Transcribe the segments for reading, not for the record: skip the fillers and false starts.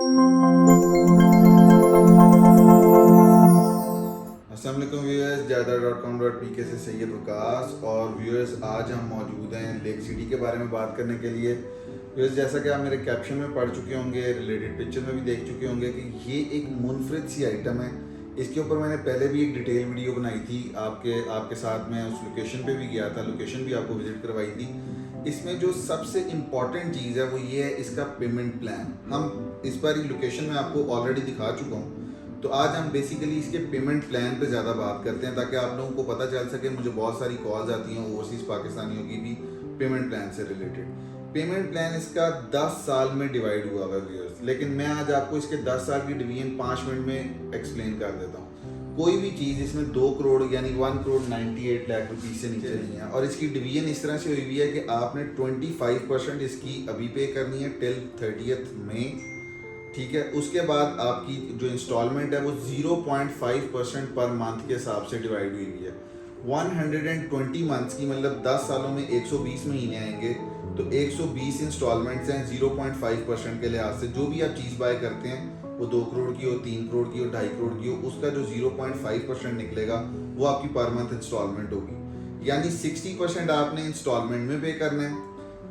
अस्सलाम वालेकुम व्यूअर्स, जायदाद.com.pk से सैयद वकास। और व्यूअर्स, आज हम मौजूद हैं लेक सिटी के बारे में बात करने के लिए। व्यूअर्स, जैसा कि आप मेरे कैप्शन में पढ़ चुके होंगे, रिलेटेड पिक्चर में भी देख चुके होंगे कि ये एक मुनफरिद सी आइटम है। इसके ऊपर मैंने पहले भी एक डिटेल वीडियो बनाई थी, आपके साथ मैं उस लोकेशन पे भी गया था, लोकेशन भी आपको विजिट करवाई थी। इसमें जो सबसे इम्पॉर्टेंट चीज़ है वो ये है इसका पेमेंट प्लान। हम इस बार लोकेशन में आपको ऑलरेडी दिखा चुका हूँ, तो आज हम बेसिकली इसके पेमेंट प्लान पे ज़्यादा बात करते हैं ताकि आप लोगों को पता चल सके। मुझे बहुत सारी कॉल्स आती हैं ओवरसीज़ पाकिस्तानियों की भी पेमेंट प्लान से रिलेटेड। पेमेंट प्लान इसका 10 साल में डिवाइड हुआ हुआ है व्यूअर्स, लेकिन मैं आज आपको इसके 10 साल की डिवीजन 5 मिनट में एक्सप्लेन कर देता हूँ। कोई भी चीज़ इसमें 2 करोड़ यानी 1 करोड़ 98 लाख रुपीज़ से नीचे नहीं है। और इसकी डिवीजन इस तरह से हुई हुई है कि आपने 25% इसकी अभी पे करनी है टिल 30 मई, ठीक है। उसके बाद आपकी जो इंस्टॉलमेंट है वो 0.5% पर मंथ के हिसाब से डिवाइड हुई हुई है। 120 मंथ्स की मतलब 10 सालों में 120 महीने आएंगे, तो 120 इंस्टॉलमेंट्स हैं 0.5% के लिहाज से। जो भी आप चीज़ बाय करते हैं वो 2 करोड़ की हो, 3 करोड़ की हो, 2.5 करोड़ की हो, उसका जो 0.5% निकलेगा वो आपकी पर मंथ इंस्टॉलमेंट होगी। यानी 60% आपने इंस्टॉलमेंट में पे करना है,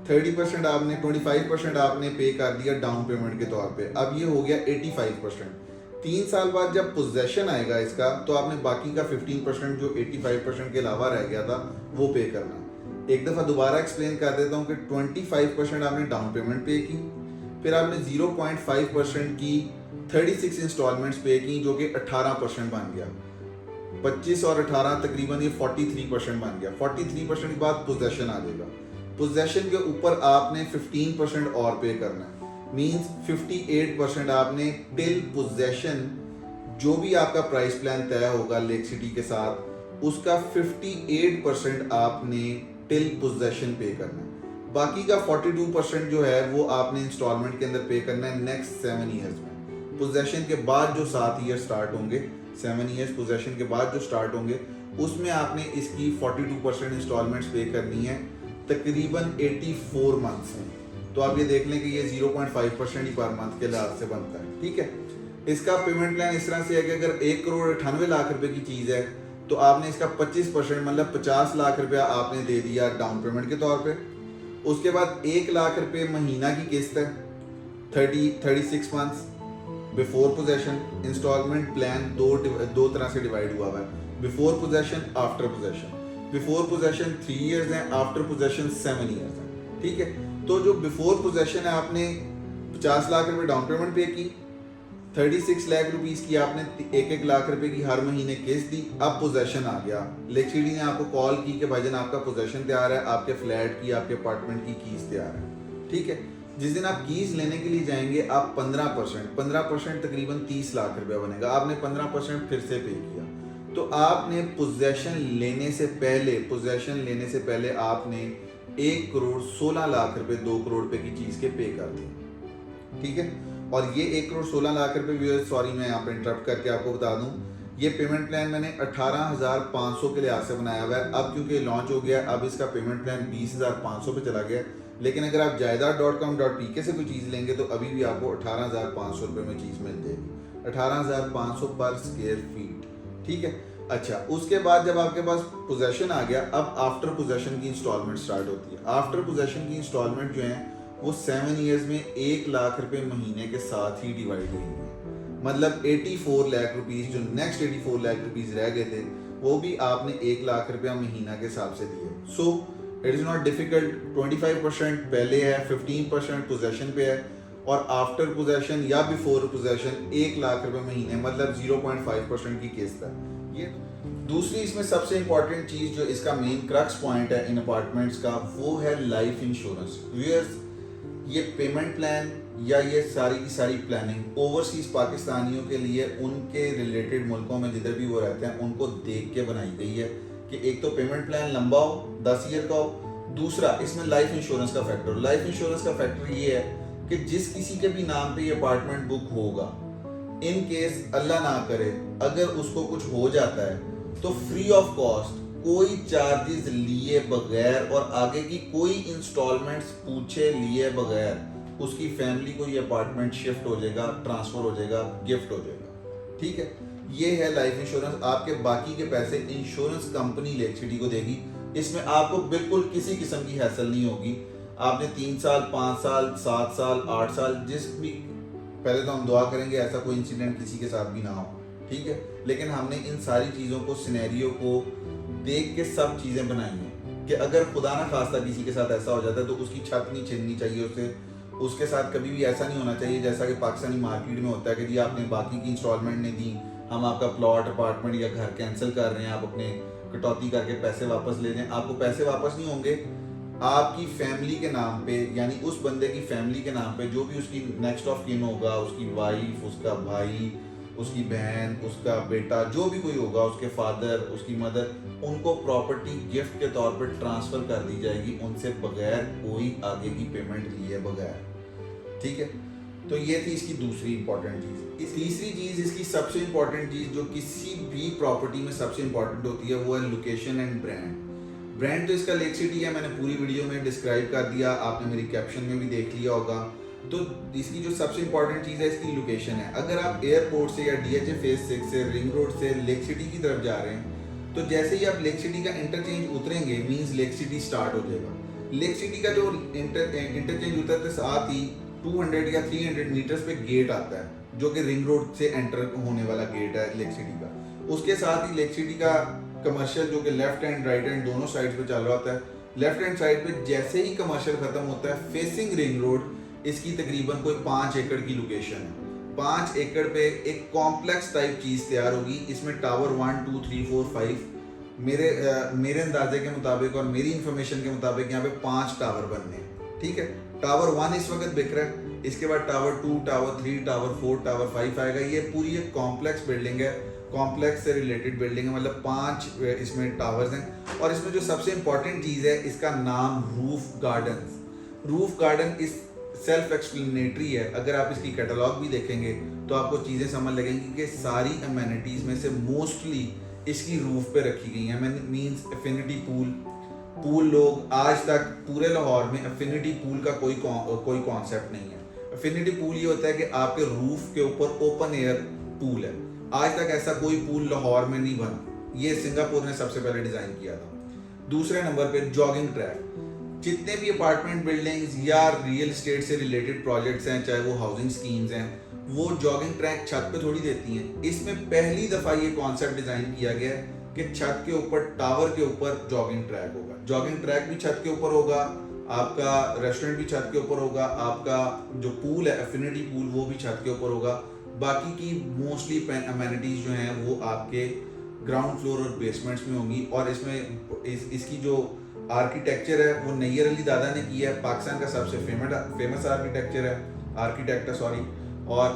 30% आपने 25% आपने पे कर दिया डाउन पेमेंट के तौर पे। अब ये हो गया 85%। 3 साल बाद जब पोजेशन आएगा इसका, तो आपने बाकी का 15% जो 85% के अलावा रह गया था वो पे करना है। एक दफ़ा दोबारा एक्सप्लेन कर देता हूँ कि 25% आपने डाउन पेमेंट पे की, फिर आपने 0.5% की 36 इंस्टॉलमेंट्स पे की, जो कि 18% बन गया। 25 और 18 तकरीबन ये 43% बन गया। 43% के बाद पोजेशन आ जाएगा। पोजेशन के ऊपर आपने 15% और पे करना है, मींस 58% आपने टिल पोजेशन, जो भी आपका प्राइस प्लान तय होगा लेक सिटी के साथ, उसका 58% आपने टिल पोजेशन पे करना है। बाकी का 42% जो है वो आपने इंस्टॉलमेंट के अंदर पे करना है नेक्स्ट 7 ईयर्स में। पोजेशन के बाद जो 7 ईयर स्टार्ट होंगे, 7 ईयर्स पोजेशन के बाद जो स्टार्ट होंगे, उसमें आपने इसकी 42% इंस्टॉलमेंट्स पे करनी है तकरीबन 84 मंथ्स में। तो आप ये देख लें कि ये 0.5% ही पर मंथ के लिहाज से बनता है, ठीक है। इसका पेमेंट प्लान इस तरह से है कि अगर 1 करोड़ 98 लाख रुपए की चीज़ है, तो आपने इसका 25% मतलब 50 लाख रुपया आपने दे दिया डाउन पेमेंट के तौर पे। उसके बाद 1 लाख रुपए महीना की किस्त है, 36 months before possession. Installment plan दो तरह से डिवाइड हुआ है, before possession, after possession. Before possession 3 years हैं, आफ्टर पोजेशन 7 ईयर्स हैं, ठीक है। तो जो बिफोर पोजेशन है, आपने 50 लाख रुपए डाउन पेमेंट पे की, 36 लाख रुपीस की आपने 1-1 लाख रुपए की हर महीने किस्त दी। अब पोजेशन आ गया, लेक सिटी ने आपको कॉल की कि भाईजान आपका पोजेशन तैयार है, आपके फ्लैट की, आपके अपार्टमेंट की कीज तैयार है, ठीक है। जिस दिन आप कीज लेने के लिए जाएंगे, आप 15% तकरीबन 30 लाख रुपया बनेगा। आपने 15% फिर से पे किया, तो आपने पोजेशन लेने से पहले आपने 1 करोड़ 16 लाख रुपए 2 करोड़ रुपए की चीज के पे कर दिए, ठीक है। और ये 1 करोड़ 16 लाख रुपए, सॉरी मैं यहाँ पे इंटरप्ट करके आपको बता दूं, ये पेमेंट प्लान मैंने 18,500 के लिहाज से बनाया हुआ है। अब क्योंकि लॉन्च हो गया, अब इसका पेमेंट प्लान 20,500 पे चला गया। लेकिन अगर आप जायदाद.com.pk से कोई चीज़ लेंगे तो अभी भी आपको 18,500 रुपये में चीज़ मिल जाएगी, 18,500 पर स्क्वायर फीट, ठीक है। अच्छा, उसके बाद जब आपके पास पोजेशन आ गया, अब आफ्टर पोजेशन की इंस्टॉलमेंट स्टार्ट होती है। आफ्टर पोजेशन की इंस्टॉलमेंट जो है वो 7 ईयर्स में 1 लाख रुपए महीने के साथ ही डिवाइड हुई है। मतलब 84 लाख रुपीज़, जो नेक्स्ट 84 लाख रुपीज़ रह गए थे, वो भी आपने 1 लाख रुपया महीना के हिसाब से दिए। So it is not difficult. 25% पहले है, 15% पोजेशन पे है, और आफ्टर पोजेशन या बिफोर पोजेशन 1 लाख रुपए महीने, मतलब 0.5% की किस्त है ये। दूसरी इसमें सबसे इंपॉर्टेंट चीज़ जो इसका मेन क्रक्स पॉइंट है इन अपार्टमेंट्स का, वो है लाइफ इंश्योरेंस। व्यूअर्स, ये पेमेंट प्लान या ये सारी की सारी प्लानिंग ओवरसीज पाकिस्तानियों के लिए, उनके रिलेटेड मुल्कों में जिधर भी वो रहते हैं, उनको देख के बनाई गई है कि एक तो पेमेंट प्लान लंबा हो, 10 ईयर का हो, दूसरा इसमें लाइफ इंश्योरेंस का फैक्टर। लाइफ इंश्योरेंस का फैक्टर ये है कि जिस किसी के भी नाम पे ये अपार्टमेंट बुक होगा, इन केस अल्लाह ना करे अगर उसको कुछ हो जाता है, तो फ्री ऑफ कॉस्ट, कोई चार्जेस लिए बगैर और आगे की कोई इंस्टॉलमेंट्स पूछे लिए बगैर उसकी फैमिली को ये अपार्टमेंट शिफ्ट हो जाएगा, ट्रांसफर हो जाएगा, गिफ्ट हो जाएगा। ठीक है, ये है लाइफ इंश्योरेंस। आपके बाकी के पैसे इंश्योरेंस कंपनी लेक सिटी को देगी। इसमें आपको बिल्कुल किसी किस्म की हैसल नहीं होगी। आपने 3 साल, 5 साल, 7 साल, 8 साल, जिस भी, पहले तो हम दुआ करेंगे ऐसा कोई इंसिडेंट किसी के साथ भी ना हो, ठीक है। लेकिन हमने इन सारी चीज़ों को, सिनेरियो को देख के सब चीज़ें बनाई हैं कि अगर खुदा ना खास्ता किसी के साथ ऐसा हो जाता है तो उसकी छत नहीं छीननी चाहिए उसके साथ कभी भी ऐसा नहीं होना चाहिए जैसा कि पाकिस्तानी मार्केट में होता है कि जी आपने बाकी की इंस्टॉलमेंट नहीं दी, हम आपका प्लॉट, अपार्टमेंट या घर कैंसिल कर रहे हैं, आप अपने कटौती करके पैसे वापस ले लें। आपको पैसे वापस नहीं होंगे, आपकी फैमिली के नाम पे, यानी उस बंदे की फैमिली के नाम पे, जो भी उसकी नेक्स्ट ऑफ किन होगा, उसकी वाइफ, उसका भाई, उसकी बहन, उसका बेटा, जो भी कोई होगा, उसके फादर, उसकी मदर, उनको प्रॉपर्टी गिफ्ट के तौर पर ट्रांसफर कर दी जाएगी, उनसे बगैर कोई आगे की पेमेंट लिए बगैर। ठीक है, तो ये थी इसकी दूसरी इंपॉर्टेंट चीज़। तीसरी चीज़, इसकी सबसे इंपॉर्टेंट चीज़ जो किसी भी प्रॉपर्टी में सबसे इंपॉर्टेंट होती है, वो है लोकेशन एंड ब्रांड। ब्रांड तो इसका लेक सिटी है, मैंने पूरी वीडियो में डिस्क्राइब कर दिया, आपने मेरी कैप्शन में भी देख लिया होगा। तो इसकी जो सबसे इंपॉर्टेंट चीज़ है इसकी लोकेशन है। अगर आप एयरपोर्ट से या DHA फेज 6 से, रिंग रोड से लेक सिटी की तरफ जा रहे हैं, तो जैसे ही आप लेक सिटी का इंटरचेंज उतरेंगे, मींस लेक सिटी स्टार्ट हो जाएगा। लेक सिटी का जो इंटरचेंज उतरते साथ ही 200 या 300 मीटर्स पे गेट आता है, जो कि रिंग रोड से एंटर होने वाला गेट है लेक सिटी का। उसके साथ ही लेक सिटी का कमर्शियल, जो कि लेफ्ट एंड राइट हैंड दोनों साइड पे चल रहा होता है, लेफ्ट हैंड साइड पे जैसे ही कमर्शियल खत्म होता है, फेसिंग रिंग रोड, इसकी तकरीबन कोई 5 एकड़ की लोकेशन है। 5 एकड़ पे एक कॉम्प्लेक्स टाइप चीज़ तैयार होगी। इसमें टावर 1, 2, 3, 4, 5, मेरे अंदाजे के मुताबिक और मेरी इंफॉर्मेशन के मुताबिक यहाँ पे 5 टावर बनने हैं। ठीक है, टावर 1 इस वक्त बिक रहा है, इसके बाद टावर 2, टावर 3, टावर 4, टावर 5 आएगा। ये पूरी एक कॉम्प्लेक्स बिल्डिंग है, कॉम्प्लेक्स से रिलेटेड बिल्डिंग है, मतलब 5 इसमें टावर्स हैं। और इसमें जो सबसे इंपॉर्टेंट चीज़ है, इसका नाम रूफ गार्डन। रूफ गार्डन इस सेल्फ एक्सप्लेनेटरी है। अगर आप इसकी कैटलॉग भी देखेंगे तो आपको चीज़ें समझ लगेंगी कि सारी अमेनिटीज़ में से मोस्टली इसकी रूफ पे रखी गई हैं। मींस एफिनिटी पूल लोग आज तक पूरे लाहौर में एफिनिटी पूल का कोई कॉन्सेप्ट नहीं है। एफिनिटी पूल ये होता है कि आपके रूफ के ऊपर ओपन एयर पूल है। आज तक ऐसा कोई पूल लाहौर में नहीं बना, ये सिंगापुर ने सबसे पहले डिज़ाइन किया था। दूसरे नंबर पे जॉगिंग ट्रैक। जितने भी अपार्टमेंट बिल्डिंग्स या रियल एस्टेट से रिलेटेड प्रोजेक्ट्स हैं, चाहे वो हाउसिंग स्कीम्स हैं, वो जॉगिंग ट्रैक छत पे थोड़ी देती हैं। इसमें पहली दफ़ा ये कॉन्सेप्ट डिज़ाइन किया गया है कि छत के ऊपर, टावर के ऊपर जॉगिंग ट्रैक होगा। जॉगिंग ट्रैक भी छत के ऊपर होगा, आपका रेस्टोरेंट भी छत के ऊपर होगा, आपका जो पूल है एफिनिटी पूल वो भी छत के ऊपर होगा। बाकी की मोस्टली अमेनिटीज़ जो हैं वो आपके ग्राउंड फ्लोर और बेसमेंट्स में होंगी। और इसमें इसकी जो आर्किटेक्चर है वो नैयर अली दादा ने किया है, पाकिस्तान का सबसे फेमस आर्किटेक्चर है, आर्किटेक्ट है, सॉरी। और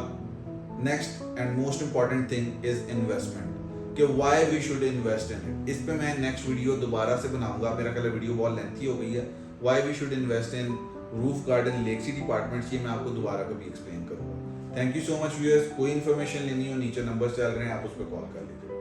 next and most important thing is investment, कि why we should invest in it. इस पे मैं नेक्स्ट वीडियो दोबारा से बनाऊंगा, मेरा ख्याल वीडियो बहुत लेंथी हो गई है। Why we should invest in roof garden lake city apartments, ये मैं आपको दोबारा कभी एक्सप्लेन करूंगा। Thank you so much viewers. कोई इन्फॉर्मेशन लेनी हो, नीचे नंबर चल रहे हैं, आप उस पर कॉल कर लीजिए।